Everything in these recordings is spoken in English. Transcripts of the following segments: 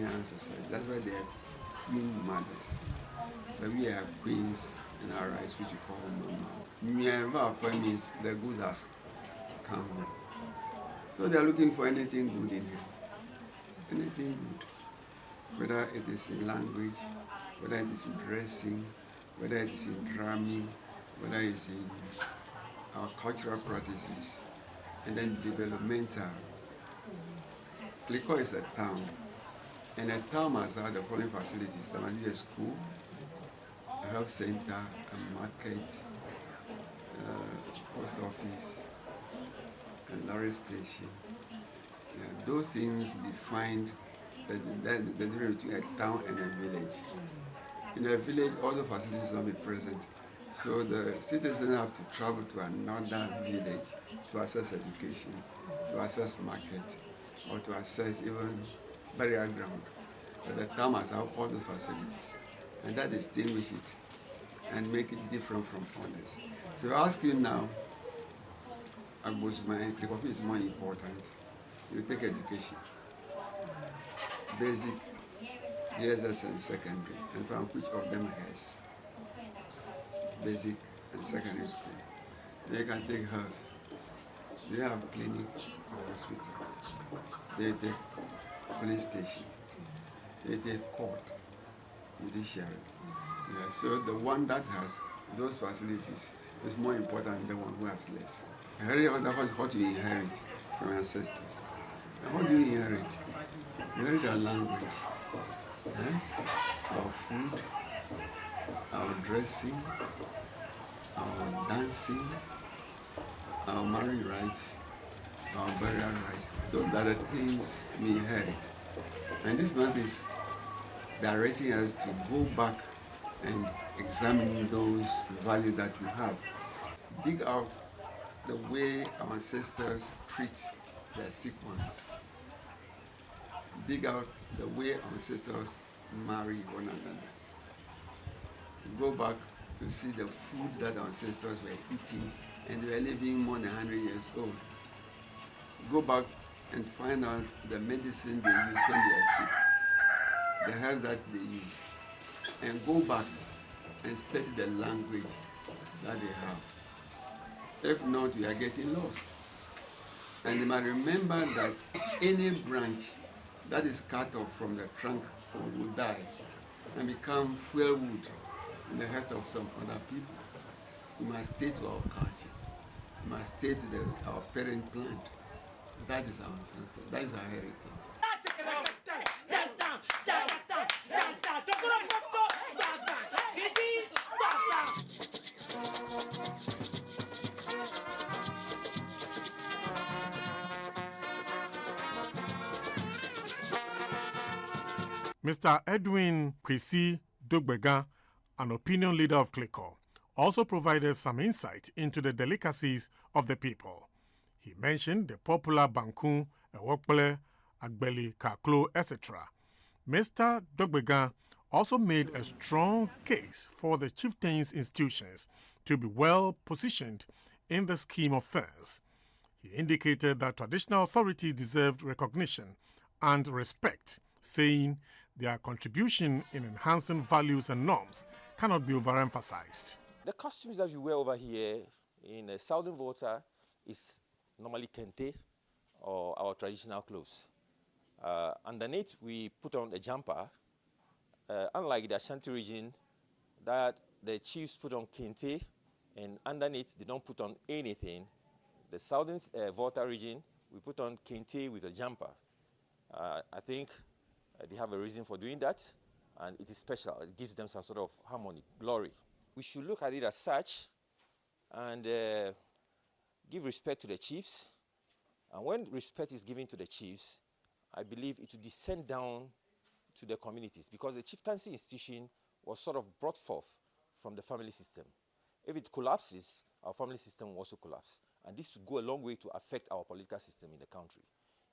Ghanaian society. That's why they are queen mothers. But we are queens in our rights, which we call mama. Mianva means the good has come home. So they are looking for anything good in here. Anything good. Whether it is in language, whether it is in dressing, whether it is in drumming, whether it is in our cultural practices, and then developmental. Liko is a town, and a town must have the following facilities. There must be a school, a health center, a market, post office, a lorry station. Yeah, those things defined the difference between a town and a village. In a village, all the facilities will be present. So the citizens have to travel to another village to access education, to access market, or to access even burial ground. But the town must have all the facilities. And that distinguishes it and make it different from others. So I ask you now, Agbosman, the coffee is more important. You take education, basic, GSS and secondary, and from which of them has basic and secondary school. Then you can take health. They have clinic or hospital. They take police station. They take court, judiciary. Yeah, so the one that has those facilities is more important than the one who has less. What you inherit from ancestors. And what do you inherit? You inherit our language, our food, our dressing, our dancing, our marriage rights, our burial rights. Those are the things we inherit. And this month is directing us to go back and examine those values that we have. Dig out the way our ancestors treat their sick ones. Dig out the way our ancestors marry one another. Go back to see the food that our ancestors were eating and they were living more than 100 years old. Go back and find out the medicine they use when they are sick, the herbs that they use, and go back and study the language that they have. If not, we are getting lost. And you might remember that any branch that is cut off from the trunk will die and become fuel wood in the health of some other people. We must stay to our culture. We must stay to our parent plant. That is our ancestor. That is our heritage. Mr. Edwin Kwesi Dogbega, an opinion leader of Kliko, also provided some insight into the delicacies of the people. He mentioned the popular Banku, Ewokpele, Agbeli, Kaklo, etc. Mr. Dogbega also made a strong case for the chieftains' institutions to be well positioned in the scheme of things. He indicated that traditional authorities deserved recognition and respect, saying their contribution in enhancing values and norms cannot be overemphasized. The costumes that we wear over here in Southern Volta is normally kente or our traditional clothes. Underneath, we put on a jumper. Unlike the Ashanti region, that the chiefs put on kente, and underneath they don't put on anything. The Southern Volta region, we put on kente with a jumper. I think they have a reason for doing that, and it is special. It gives them some sort of harmony, glory. We should look at it as such and give respect to the chiefs. And when respect is given to the chiefs, I believe it will descend down to the communities, because the chieftaincy institution was sort of brought forth from the family system. If it collapses, our family system will also collapse. And this will go a long way to affect our political system in the country.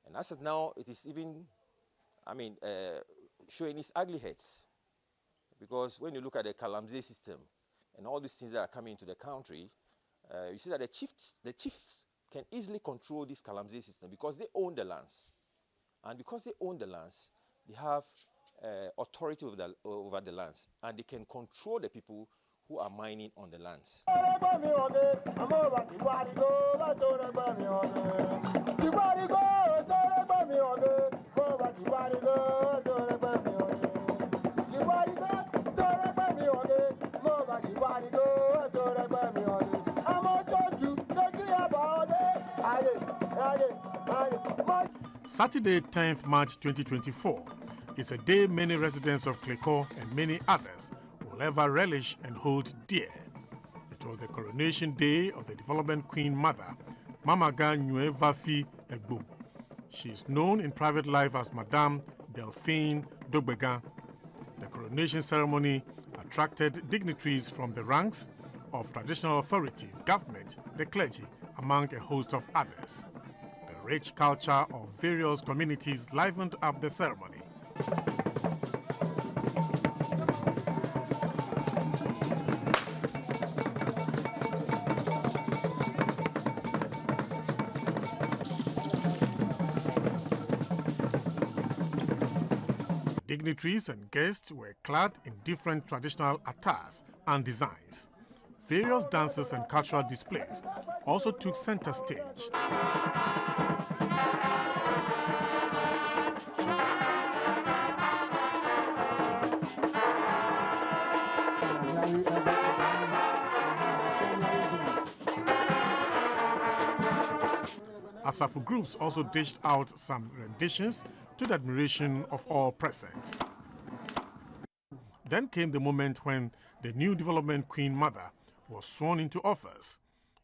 And as of now, it is even, showing its ugly heads. Because when you look at the Kalamzey system and all these things that are coming into the country, you see that the chiefs can easily control this Kalamzey system because they own the lands. And because they own the lands, they have authority over the lands, and they can control the people who are mining on the lands. Saturday, 10th March 2024 is a day many residents of Klikor and many others will ever relish and hold dear. It was the coronation day of the development queen mother, Mamaga Nyue Vafi Egbo. She is known in private life as Madame Delphine Dogbega. The coronation ceremony attracted dignitaries from the ranks of traditional authorities, government, the clergy, among a host of others. The rich culture of various communities livened up the ceremony. Dignitaries and guests were clad in different traditional attires and designs. Various dances and cultural displays also took center stage. Asafu groups also dished out some renditions to the admiration of all present. Then came the moment when the new development queen mother was sworn into office.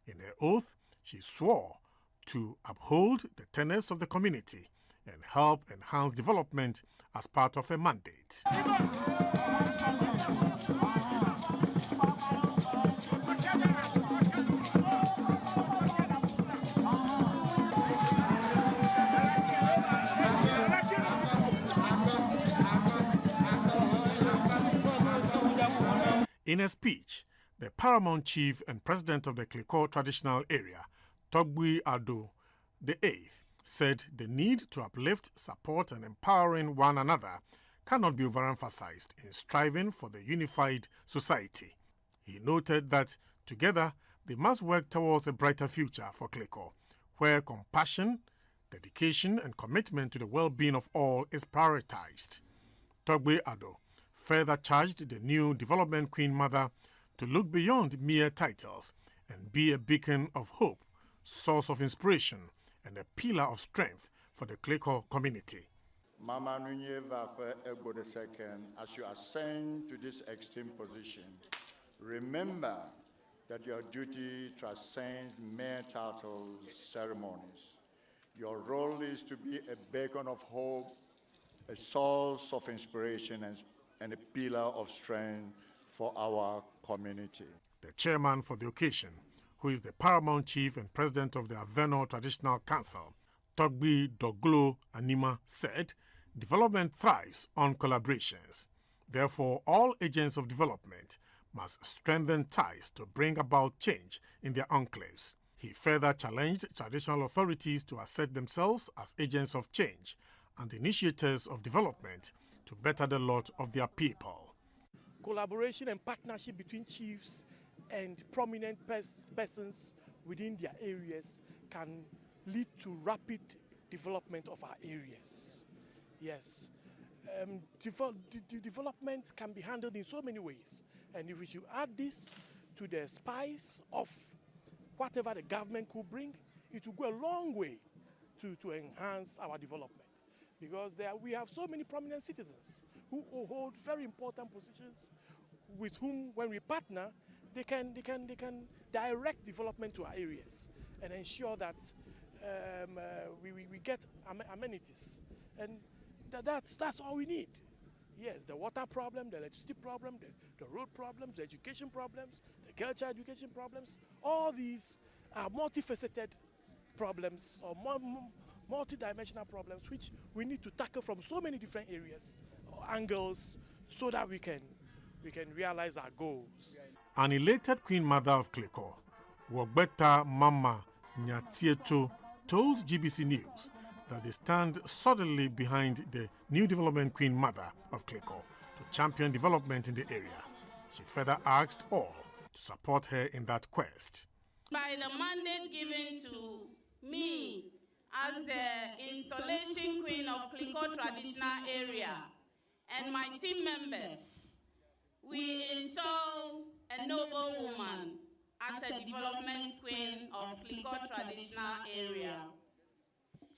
In her oath, she swore to uphold the tenets of the community and help enhance development as part of her mandate. In a speech, the paramount chief and president of the Klikor traditional area, Togbui Ado VIII, said the need to uplift, support and empowering one another cannot be overemphasized in striving for the unified society. He noted that together they must work towards a brighter future for Klikor, where compassion, dedication and commitment to the well-being of all is prioritized. Togbui Ado further charged the new development queen mother to look beyond mere titles and be a beacon of hope, source of inspiration, and a pillar of strength for the Klikor community. Mama Nyue Vafi Egbo II, as you ascend to this extreme position, remember that your duty transcends mere titles, ceremonies. Your role is to be a beacon of hope, a source of inspiration, and a pillar of strength for our community. The chairman for the occasion, who is the paramount chief and president of the Aveno Traditional Council, Togbui Doglo Anima, said, development thrives on collaborations. Therefore, all agents of development must strengthen ties to bring about change in their enclaves. He further challenged traditional authorities to assert themselves as agents of change and initiators of development to better the lot of their people. Collaboration and partnership between chiefs and prominent persons within their areas can lead to rapid development of our areas. Yes, development can be handled in so many ways, and if we should add this to the spice of whatever the government could bring, it will go a long way to enhance our development. Because we have so many prominent citizens who hold very important positions with whom, when we partner, they can direct development to our areas and ensure that we get amenities. And that's all we need. Yes, the water problem, the electricity problem, the road problems, the education problems, the culture education problems, all these are multifaceted problems or multi-dimensional problems which we need to tackle from so many different areas or angles so that we can realize our goals. An elated Queen Mother of Klikor, Wogbeta Mama Nyatieto, told GBC News that they stand solidly behind the new development queen mother of Kleko to champion development in the area. She further asked all to support her in that quest. By the mandate given to me as the installation queen of Kleko traditional area and my team members, we install a noble woman as a development queen of Kleko traditional area.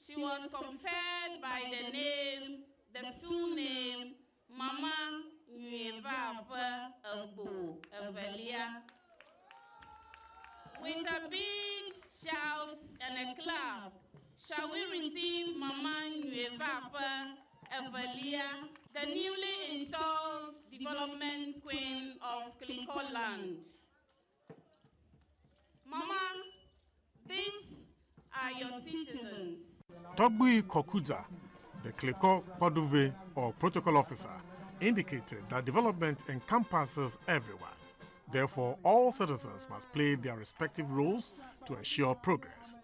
She was conferred by the stool name, Mama Nueva Agbo Evelia. With a big shout and a clap, shall we receive Mama Nueva Evelia, the newly installed development queen of Kleko land. Mama, these are your citizens. Togbui Kokuza, the Kleko Paduve or protocol officer, indicated that development encompasses everyone. Therefore, all citizens must play their respective roles to ensure progress.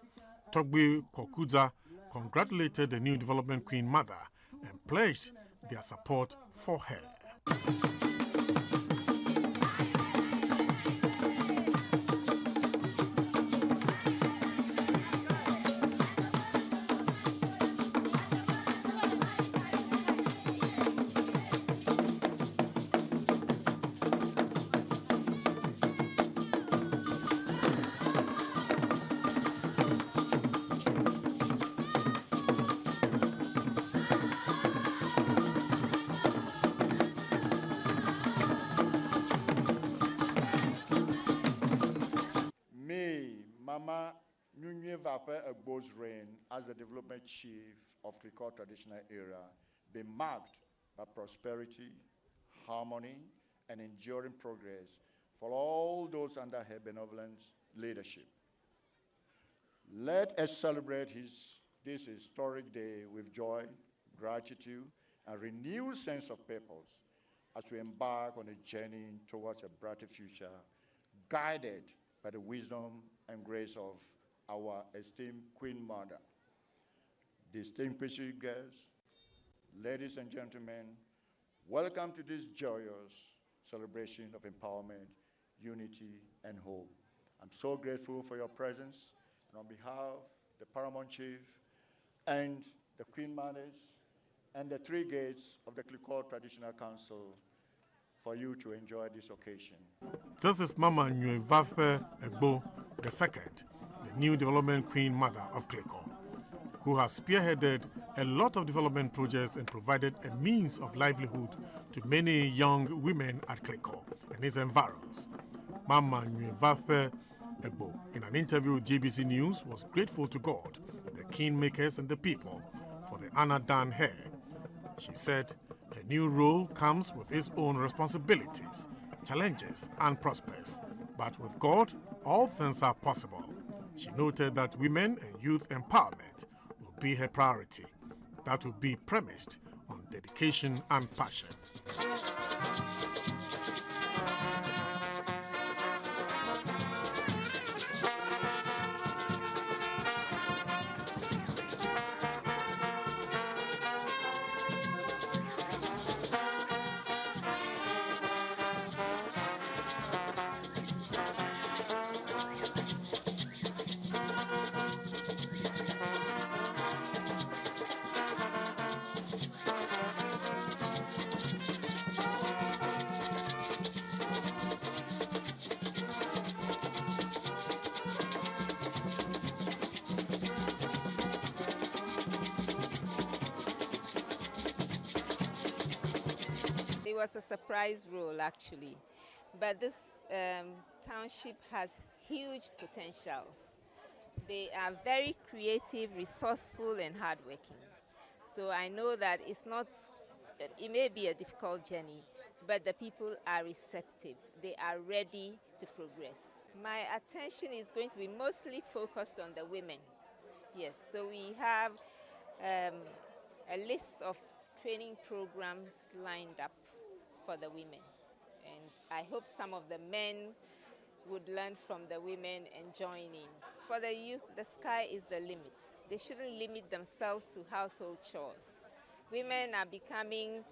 Togbui Kokuza congratulated the new development queen mother and pledged their support for her. Mama Nunye Vape Agbo's reign as the development chief of Kleko traditional area be marked by prosperity, harmony, and enduring progress for all those under her benevolent leadership. Let us celebrate this historic day with joy, gratitude, and renewed sense of purpose as we embark on a journey towards a brighter future, guided by the wisdom and grace of our esteemed Queen Mother. Distinguished guests, ladies and gentlemen, welcome to this joyous celebration of empowerment, unity, and hope. I'm so grateful for your presence, and on behalf of the Paramount Chief and the Queen Mothers and the three gates of the Kleko Traditional Council, for you to enjoy this occasion. This is Mama Nuevafe Egbo II, the new development queen mother of Kleko, who has spearheaded a lot of development projects and provided a means of livelihood to many young women at Kleko and its environs. Mama Nuevafe Egbo, in an interview with GBC News, was grateful to God, the kingmakers and the people for the honor done her. She said, a new role comes with its own responsibilities, challenges, and prospects. But with God, all things are possible. She noted that women and youth empowerment will be her priority. That will be premised on dedication and passion. It was a surprise role, actually, but this township has huge potentials. They are very creative, resourceful, and hardworking. So I know that it may be a difficult journey, but the people are receptive. They are ready to progress. My attention is going to be mostly focused on the women. Yes, so we have a list of training programs lined up for the women. And I hope some of the men would learn from the women and join in. For the youth, the sky is the limit. They shouldn't limit themselves to household chores. Women are becoming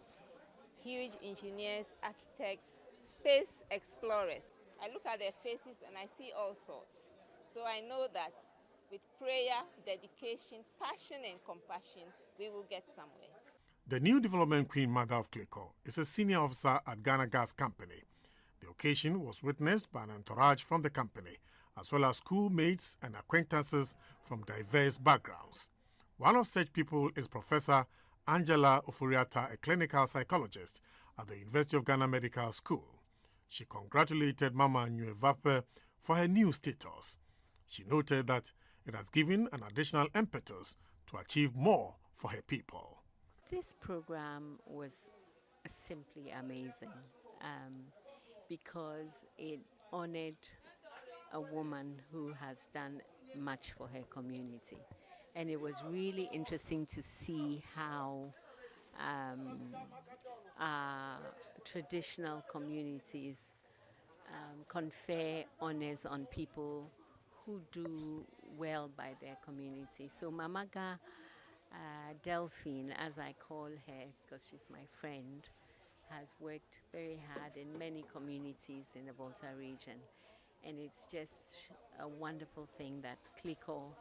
huge engineers, architects, space explorers. I look at their faces and I see all sorts. So I know that with prayer, dedication, passion and compassion, we will get somewhere. The new development queen mother of Clico is a senior officer at Ghana Gas Company. The occasion was witnessed by an entourage from the company, as well as schoolmates and acquaintances from diverse backgrounds. One of such people is Professor Angela Ofuriata, a clinical psychologist at the University of Ghana Medical School. She congratulated Mama Nyuevape for her new status. She noted that it has given an additional impetus to achieve more for her people. This program was simply amazing because it honored a woman who has done much for her community. And it was really interesting to see how our traditional communities confer honors on people who do well by their community. So Mamaga Delphine, as I call her because she's my friend, has worked very hard in many communities in the Volta region. And it's just a wonderful thing that Clico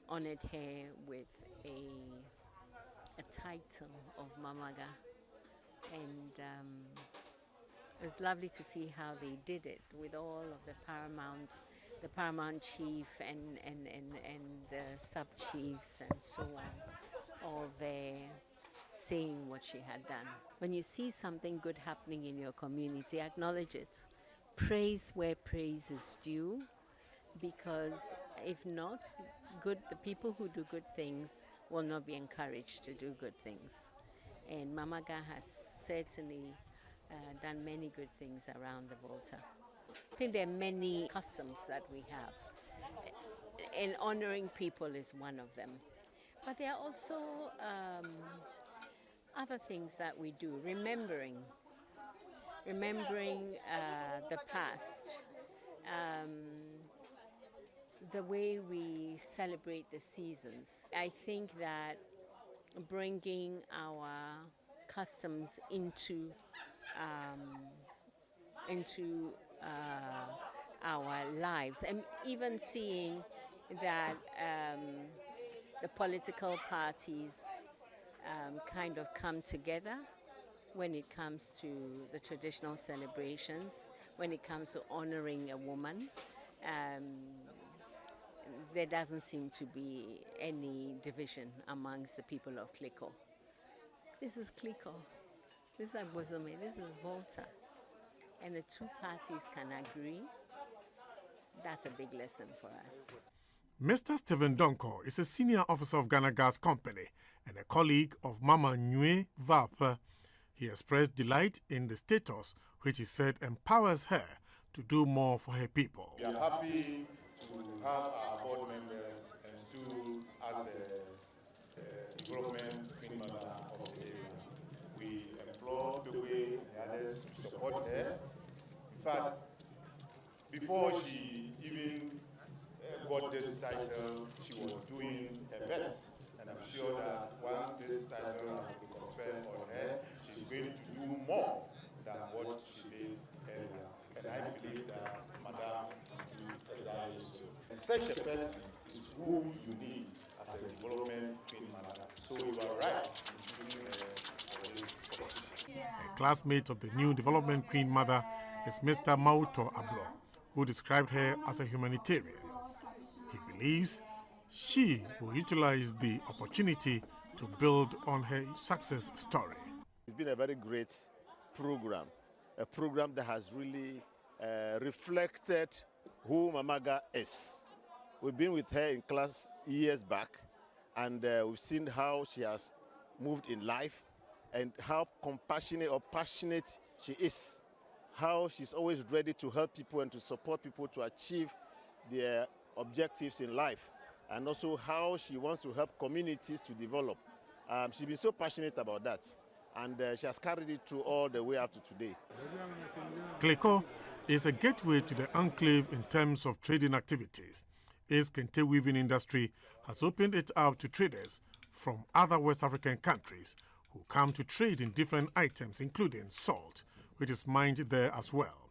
honored her with a title of Mamaga. And it was lovely to see how they did it with all of the paramount chief and the sub-chiefs and so on, all there saying what she had done. When you see something good happening in your community, acknowledge it. Praise where praise is due, because if not, the people who do good things will not be encouraged to do good things. And Mamaga has certainly done many good things around the Volta. I think there are many customs that we have, and honoring people is one of them. But there are also other things that we do, remembering the past, the way we celebrate the seasons. I think that bringing our customs into our lives, and even seeing that the political parties kind of come together when it comes to the traditional celebrations, when it comes to honoring a woman. There doesn't seem to be any division amongst the people of Clico. This is Clico, this is Abosome, this is Volta. And the two parties can agree. That's a big lesson for us. Mr. Stephen Donko is a senior officer of Ghana Gas Company and a colleague of Mama Nyuevape. He expressed delight in the status, which he said empowers her to do more for her people. We are happy to have our board members and stood as a development queen mother of the area. We implore the way the others to support her. In fact, before she even got this title, she was doing her best. And I'm sure that once this title has been conferred on her, she's going to do more than what she did earlier. And I believe that Madame will do exactly so. Such a person is who you need as a development queen mother. So you are right in choosing her for this position. A classmate of the new development queen mother is Mr. Mauto Ablo, who described her as a humanitarian. He believes she will utilize the opportunity to build on her success story. It's been a very great program, a program that has really reflected who Mamaga is. We've been with her in class years back, and we've seen how she has moved in life and how compassionate or passionate she is, how she's always ready to help people and to support people to achieve their objectives in life, and also how she wants to help communities to develop. She's been so passionate about that, and she has carried it through all the way up to today. Clico is a gateway to the enclave in terms of trading activities. Its kente weaving industry has opened it up to traders from other West African countries who come to trade in different items, including salt, which is mined there as well.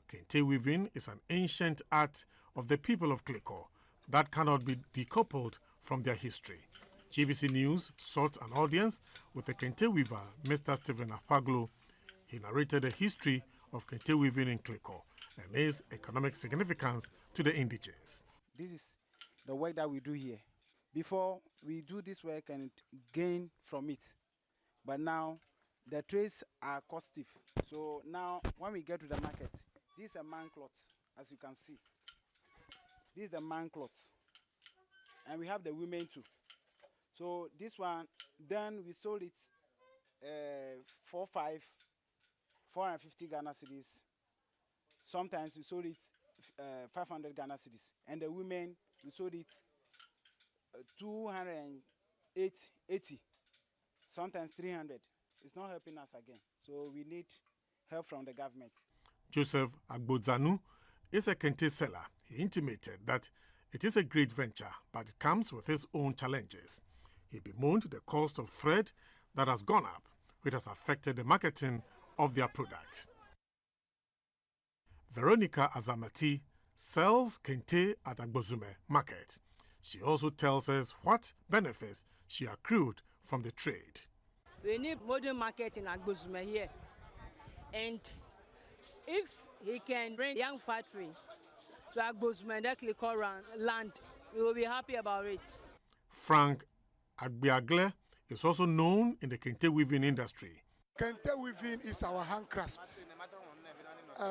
Kente weaving is an ancient art of the people of Kliko that cannot be decoupled from their history. GBC News sought an audience with the kente weaver, Mr. Stephen Afaglo. He narrated the history of kente weaving in Kliko and its economic significance to the indigenes. This is the work that we do here. Before, we do this work and gain from it. But now, the trades are costive. So now, when we get to the market, this is a man cloth, as you can see. This is the man cloth. And we have the women too. So this one, then we sold it 450 Ghana cedis. Sometimes we sold it 500 Ghana cedis. And the women, we sold it 280, sometimes 300. It's not helping us again. So we need help from the government. Joseph Agbodzanu is a kente seller. He intimated that it is a great venture, but it comes with its own challenges. He bemoaned the cost of thread that has gone up, which has affected the marketing of their product. Veronica Azamati sells kente at Agbozume market. She also tells us what benefits she accrued from the trade. We need modern market in Agbozume here. And if he can bring young factory to Agbozume, that Kliko land, we will be happy about it. Frank Agbiagle is also known in the kente weaving industry. Kente weaving is our handcraft.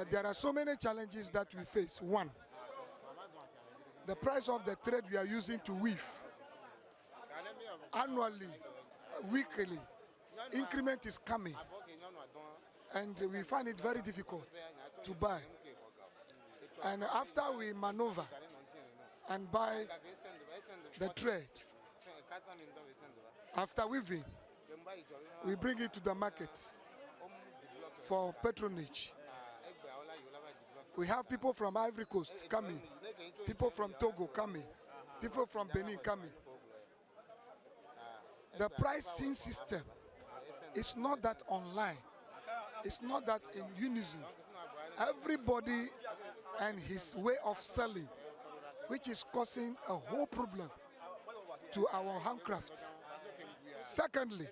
There are so many challenges that we face. One, the price of the thread we are using to weave. Annually, weekly, increment is coming. And we find it very difficult to buy. And after we maneuver and buy the thread, after weaving, we bring it to the market for patronage. We have people from Ivory Coast coming, people from Togo coming, people from Benin coming. The pricing system is not that online. It's not that in unison. Everybody and his way of selling, which is causing a whole problem to our handcrafts. Secondly,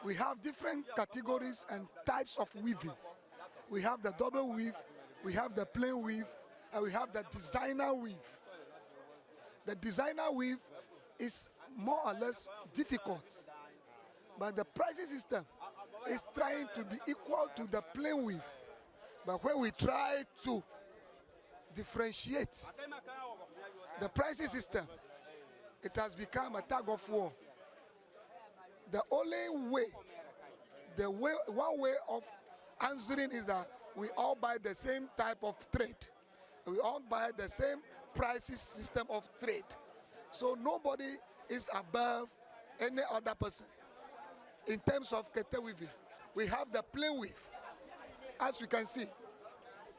we have different categories and types of weaving. We have the double weave, we have the plain weave, and we have the designer weave. The designer weave is more or less difficult, but the pricing system is trying to be equal to the plain weave. But when we try to differentiate the pricing system, it has become a tug of war. The only way, one way of answering is that we all buy the same type of trade. We all buy the same pricing system of trade. So nobody is above any other person. In terms of kente weaving, we have the plain weave. As we can see,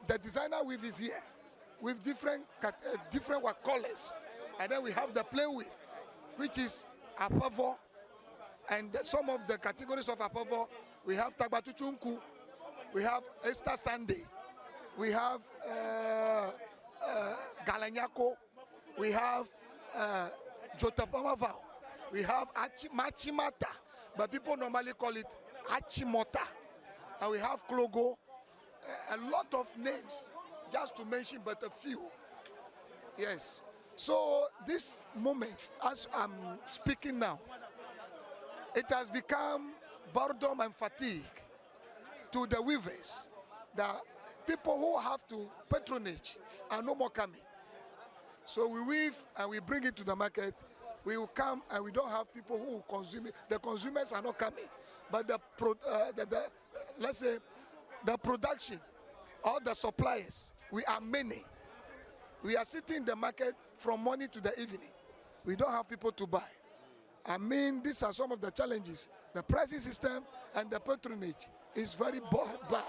the designer weave is here with different colors. And then we have the plain weave, which is apavo. And some of the categories of apavo, we have Tagbatuchunku, we have Easter Sunday, we have Galanyako, we have Jotapamavao, we have Machimata, but people normally call it Achimota, and we have Klogo, a lot of names, just to mention but a few. Yes. So this moment, as I'm speaking now, it has become boredom and fatigue to the weavers. The people who have to patronage are no more coming. So we weave and we bring it to the market. We will come and we don't have people who will consume it. The consumers are not coming. But let's say the production or the suppliers, we are many. We are sitting in the market from morning to the evening. We don't have people to buy. I mean, these are some of the challenges. The pricing system and the patronage is very bad.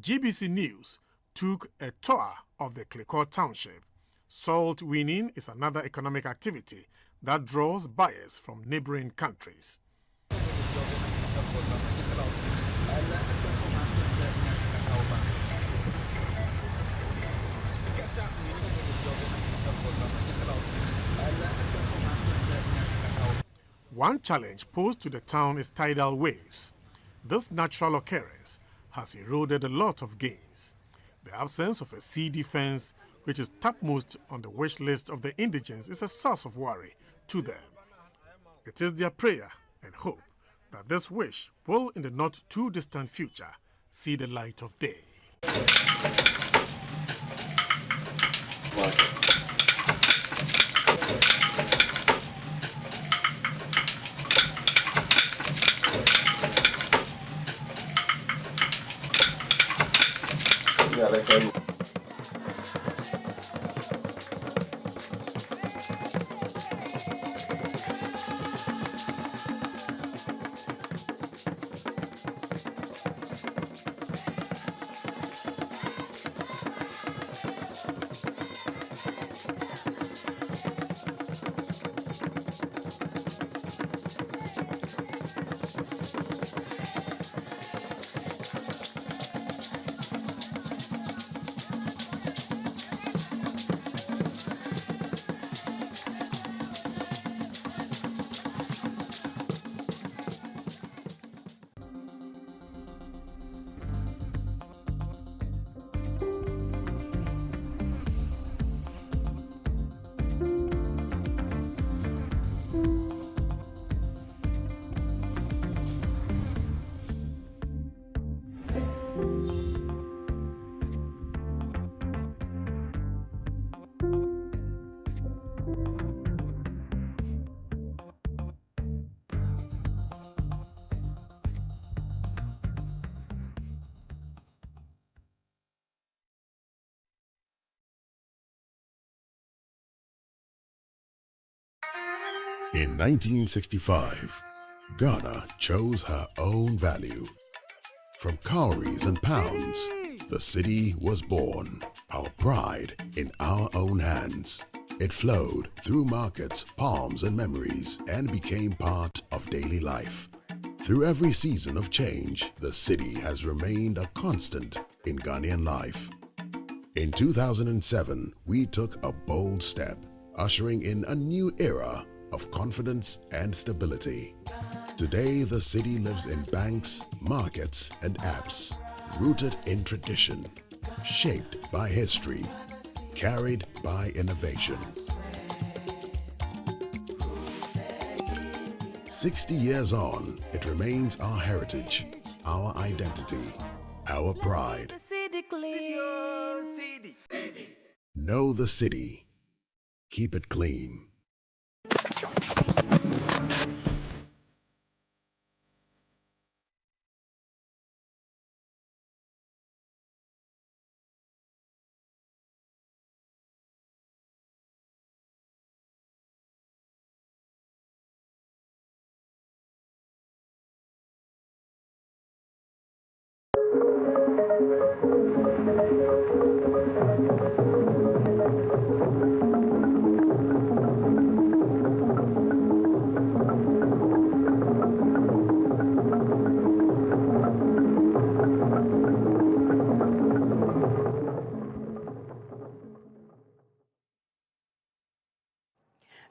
GBC News took a tour of the Clicquot Township. Salt winning is another economic activity that draws buyers from neighboring countries. One challenge posed to the town is tidal waves. This natural occurrence has eroded a lot of gains. The absence of a sea defense, which is topmost on the wish list of the indigents, is a source of worry to them. It is their prayer and hope that this wish will, in the not too distant future, see the light of day. In 1965, Ghana chose her own value. From cowries and pounds, the city was born, our pride in our own hands. It flowed through markets, palms, and memories, and became part of daily life. Through every season of change, the city has remained a constant in Ghanaian life. In 2007, we took a bold step, ushering in a new era of confidence and stability. Today, the city lives in banks, markets, and apps, rooted in tradition, shaped by history, carried by innovation. 60 years on, it remains our heritage, our identity, our pride. Know the city. Keep it clean.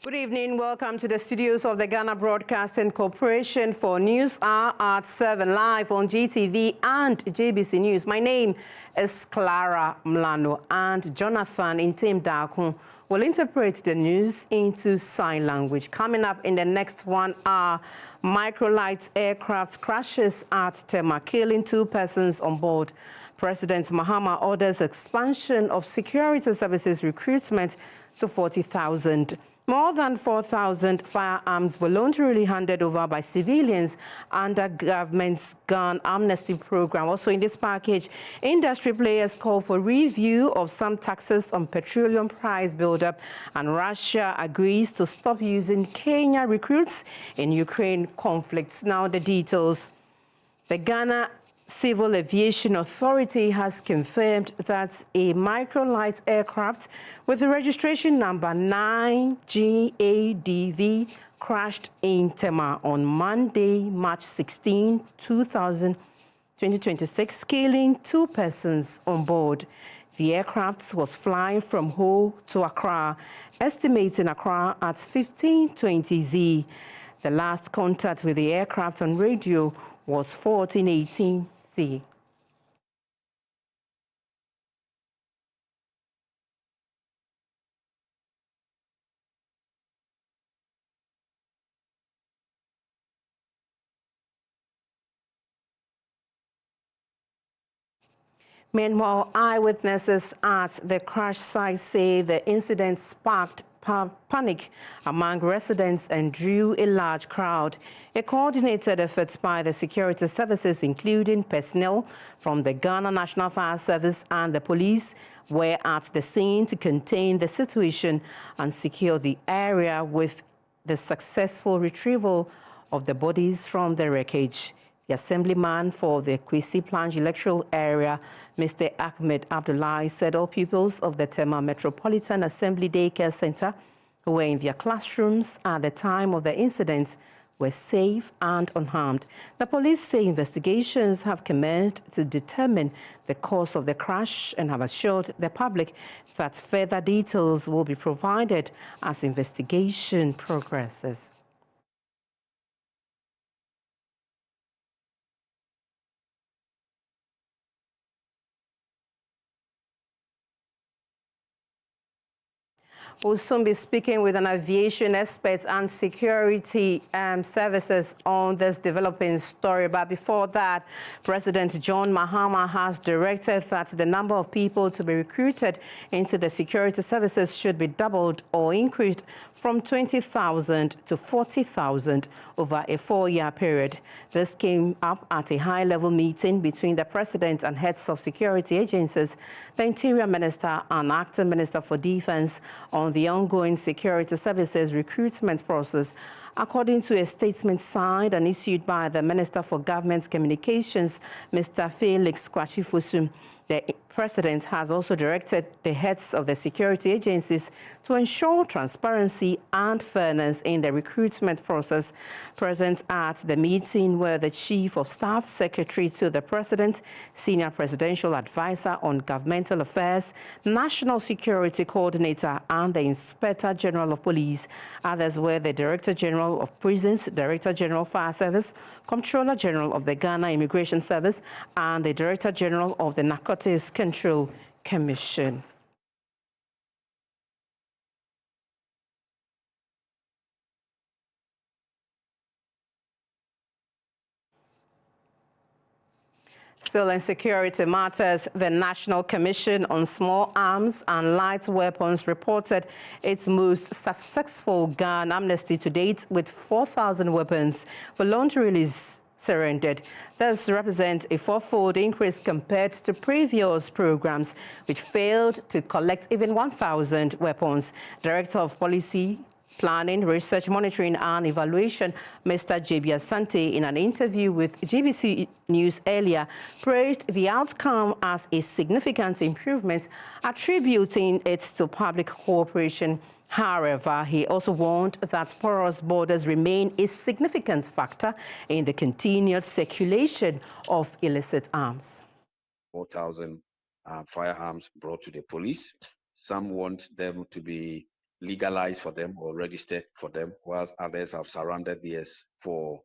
Good evening. Welcome to the studios of the Ghana Broadcasting Corporation for News Hour at 7 live on GTV and JBC News. My name is Clara Mlano, and Jonathan Intem Dakun will interpret the news into sign language. Coming up in the next 1 hour, Microlight aircraft crashes at Tema, killing 2 persons on board. President Mahama orders expansion of security services recruitment to 40,000. More than 4,000 firearms voluntarily handed over by civilians under government's gun amnesty program. Also in this package, industry players call for review of some taxes on petroleum price buildup, and Russia agrees to stop using Kenya recruits in Ukraine conflicts. Now the details. The Ghana Civil Aviation Authority has confirmed that a microlight aircraft with the registration number 9GADV crashed in Tema on Monday, March 16, 2026, killing 2 persons on board. The aircraft was flying from Ho to Accra, estimating Accra at 1520Z. The last contact with the aircraft on radio was 1418C. Meanwhile, eyewitnesses at the crash site say the incident sparked panic among residents and drew a large crowd. A coordinated effort by the security services, including personnel from the Ghana National Fire Service and the police, were at the scene to contain the situation and secure the area with the successful retrieval of the bodies from the wreckage. The assemblyman for the Kwesi Plange electoral area, Mr. Ahmed Abdullahi, said all pupils of the Tema Metropolitan Assembly Daycare Center who were in their classrooms at the time of the incident were safe and unharmed. The police say investigations have commenced to determine the cause of the crash and have assured the public that further details will be provided as investigation progresses. We'll soon be speaking with an aviation expert and security services on this developing story. But before that, President John Mahama has directed that the number of people to be recruited into the security services should be doubled or increased from 20,000 to 40,000 over a 4-year period. This came up at a high-level meeting between the President and heads of security agencies, the Interior Minister and Acting Minister for Defense on the ongoing security services recruitment process. According to a statement signed and issued by the Minister for Government Communications, Mr. Felix Kwachifosum, the President has also directed the heads of the security agencies to ensure transparency and fairness in the recruitment process. Present at the meeting were the Chief of Staff Secretary to the President, Senior Presidential Advisor on Governmental Affairs, National Security Coordinator, and the Inspector General of Police. Others were the Director General of Prisons, Director General Fire Service, Comptroller General of the Ghana Immigration Service, and the Director General of the Narcotics Control Commission. Still in security matters, the National Commission on Small Arms and Light Weapons reported its most successful gun amnesty to date, with 4,000 weapons voluntarily surrendered. This represents a 4-fold increase compared to previous programs, which failed to collect even 1,000 weapons. Director of Policy, Planning, Research, Monitoring and Evaluation, Mr. J.B. Asante, in an interview with GBC News earlier, praised the outcome as a significant improvement, attributing it to public cooperation. However, he also warned that porous borders remain a significant factor in the continued circulation of illicit arms. 4,000 firearms brought to the police. Some want them to be legalized for them or registered for them, whilst others have surrounded theirs for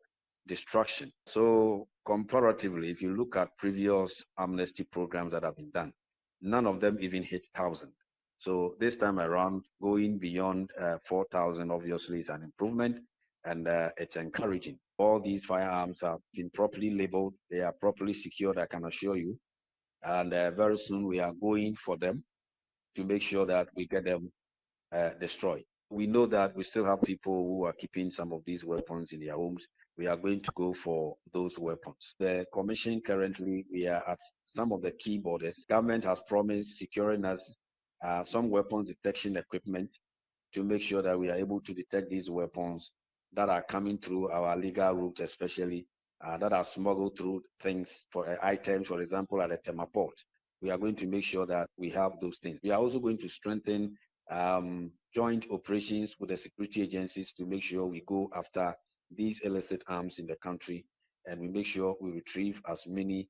destruction. So comparatively, if you look at previous amnesty programs that have been done, none of them even hit 1,000. So this time around, going beyond 4,000 obviously is an improvement, and it's encouraging. All these firearms have been properly labeled, they are properly secured, I can assure you, and very soon we are going for them to make sure that we get them destroyed. We know that we still have people who are keeping some of these weapons in their homes. We are going to go for those weapons. The Commission currently, we are at some of the key borders. Government has promised securing us some weapons detection equipment to make sure that we are able to detect these weapons that are coming through our legal routes, especially that are smuggled through things for items, for example, at the Tema port. We are going to make sure that we have those things. We are also going to strengthen joint operations with the security agencies to make sure we go after these illicit arms in the country, and we make sure we retrieve as many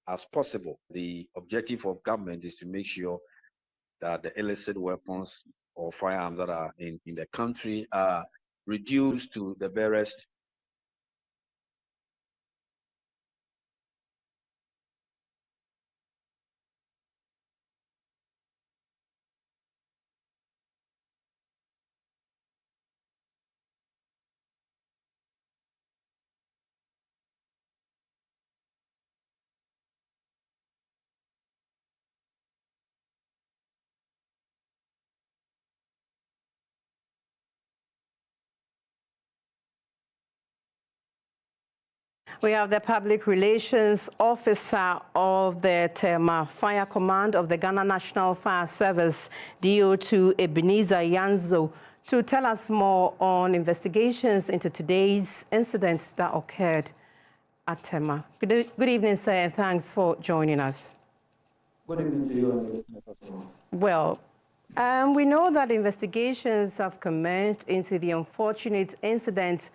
as possible. The objective of government is to make sure that the illicit weapons or firearms that are in the country are reduced to the barest. We have the Public Relations Officer of the Tema Fire Command of the Ghana National Fire Service, DO2 Ebenezer Yanzo, to tell us more on investigations into today's incident that occurred at Tema. Good evening, sir, and thanks for joining us. Good evening to you and the listeners as well. Well, we know that investigations have commenced into the unfortunate incident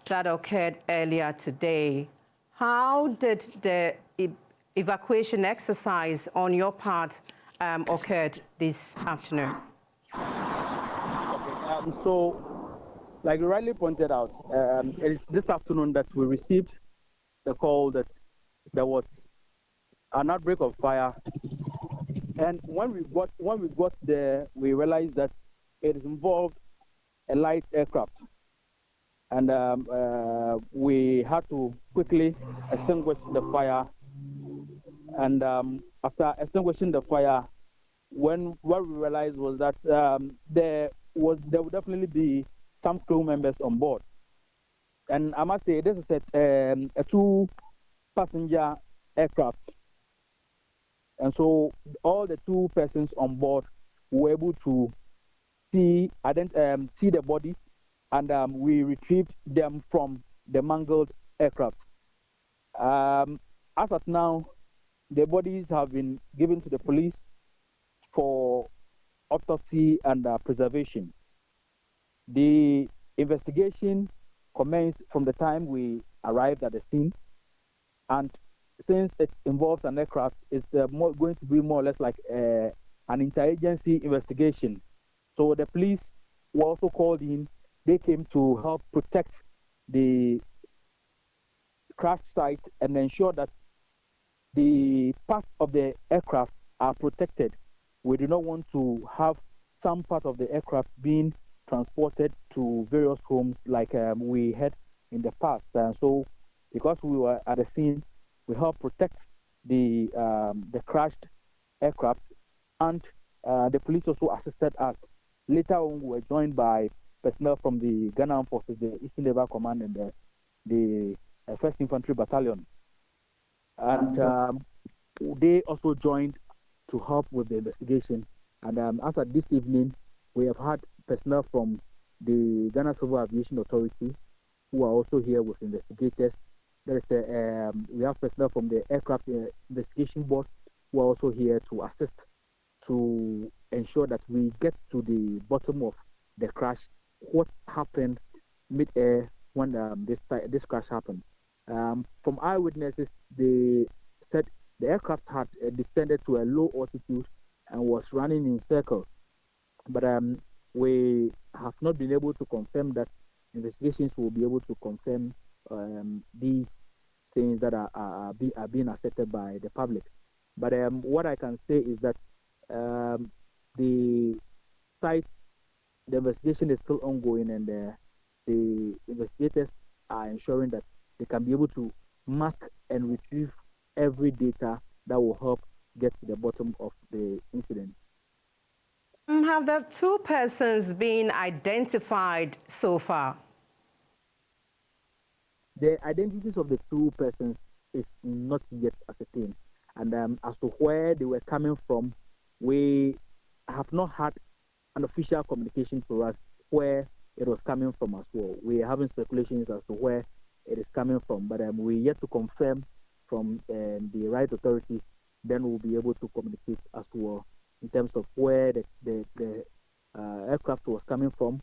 that occurred earlier today. How did the evacuation exercise on your part occurred this afternoon? So, like you rightly pointed out, it is this afternoon that we received the call that there was an outbreak of fire. And when we got there, we realized that it involved a light aircraft, and we had to quickly extinguish the fire. And after extinguishing the fire, what we realized was that there would definitely be some crew members on board. And I must say, this is a two-passenger aircraft. And so all the two persons on board were able to see the bodies, and we retrieved them from the mangled aircraft. As of now, the bodies have been given to the police for autopsy and preservation. The investigation commenced from the time we arrived at the scene, and since it involves an aircraft, it's going to be more or less like an interagency investigation. So the police were also called in. They came to help protect the crash site and ensure that the parts of the aircraft are protected. We do not want to have some part of the aircraft being transported to various homes like we had in the past. So because we were at the scene, we help protect the crashed aircraft, and the police also assisted us. Later on, we were joined by personnel from the Ghana Armed Forces, the Eastern Naval Command, and the 1st Infantry Battalion. And they also joined to help with the investigation. And as of this evening, we have had personnel from the Ghana Civil Aviation Authority who are also here with investigators. There is we have personnel from the Aircraft Investigation Board who are also here to assist to ensure that we get to the bottom of the crash. What happened mid-air when this crash happened? From eyewitnesses, they said the aircraft had descended to a low altitude and was running in circles. But we have not been able to confirm that. Investigations will be able to confirm these things that are being accepted by the public. But what I can say is that the investigation is still ongoing, and the investigators are ensuring that they can be able to mark and retrieve every data that will help get to the bottom of the incident. Have the two persons been identified so far? The identities of the two persons is not yet ascertained. And as to where they were coming from, we have not had an official communication to us where it was coming from as well. We are having speculations as to where it is coming from. But we yet to confirm from the right authorities. Then we'll be able to communicate as well in terms of where the aircraft was coming from,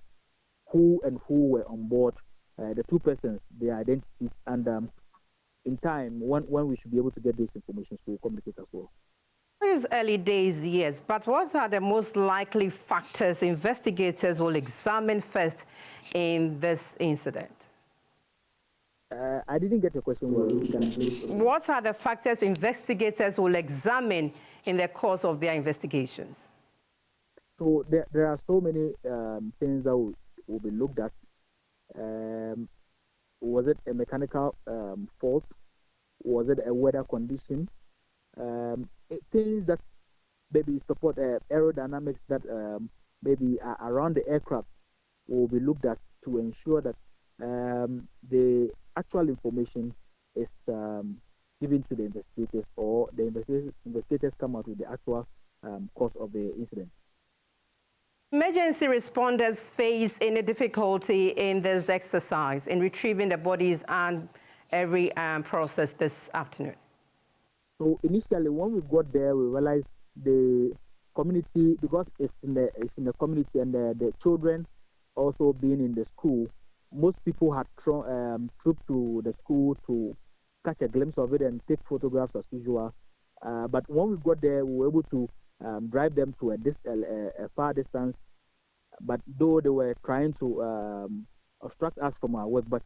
who were on board, the two persons, their identities, and in time, when we should be able to get those information, so we'll communicate as well. It's early days, yes, but what are the most likely factors investigators will examine first in this incident? I didn't get your question well. What are the factors investigators will examine in the course of their investigations? So there are so many things that will be looked at. Was it a mechanical fault? Was it a weather condition? Things that maybe support aerodynamics that maybe are around the aircraft will be looked at to ensure that the actual information is given to the investigators, or the investigators come out with the actual cause of the incident. Emergency responders face any difficulty in this exercise in retrieving the bodies and every process this afternoon? So initially, when we got there, we realized the community, because it's in the community, and the children also being in the school, most people had trooped to the school to catch a glimpse of it and take photographs as usual. But when we got there, we were able to drive them to a far distance. But though they were trying to obstruct us from our work, but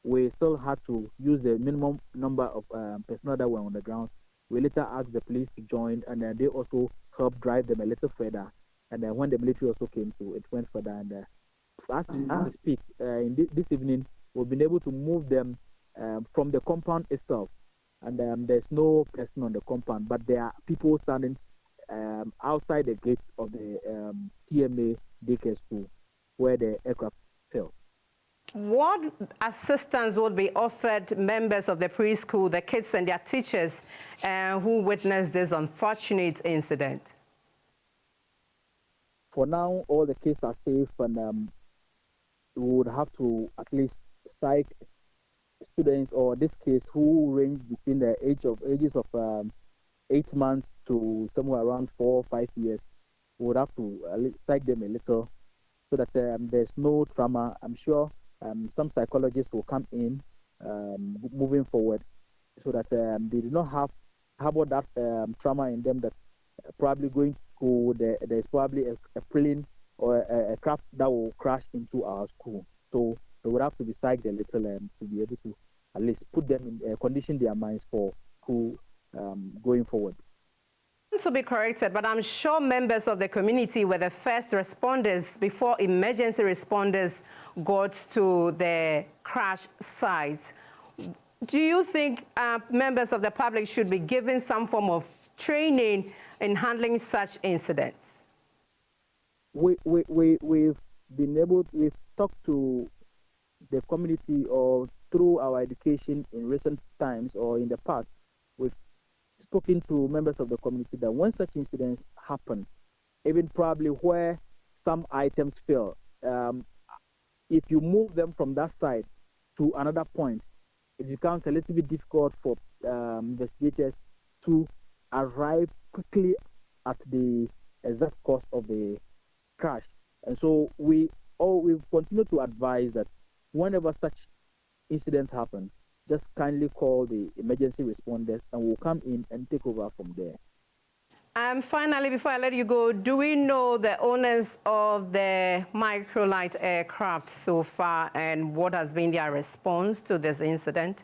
we still had to use the minimum number of personnel that were on the ground. We later asked the police to join, and they also helped drive them a little further. And then when the military also came to, it went further. And as we speak, this evening, we've been able to move them from the compound itself. And there's no person on the compound, but there are people standing outside the gate of the TMA daycare school where the aircraft fell. What assistance would be offered members of the preschool, the kids and their teachers who witnessed this unfortunate incident? For now, all the kids are safe, and we would have to at least psych students, or this case, who range between the ages of 8 months to somewhere around 4 or 5 years. We would have to psych them a little so that there's no trauma. I'm sure some psychologists will come in moving forward so that they do not have that trauma in them, that probably going to school, there's probably a plane or a craft that will crash into our school. So they would have to be psyched a little to be able to at least put them in, condition their minds for school going forward. To be corrected, but I'm sure members of the community were the first responders before emergency responders got to the crash site. Do you think members of the public should be given some form of training in handling such incidents? We've talked to the community, or through our education in recent times or in the past, we've spoken to members of the community that when such incidents happen, even probably where some items fail, if you move them from that side to another point, it becomes a little bit difficult for investigators to arrive quickly at the exact cause of the crash. And so we've continued to advise that whenever such incidents happen, just kindly call the emergency responders, and we'll come in and take over from there. And finally, before I let you go, do we know the owners of the microlight aircraft so far, and what has been their response to this incident?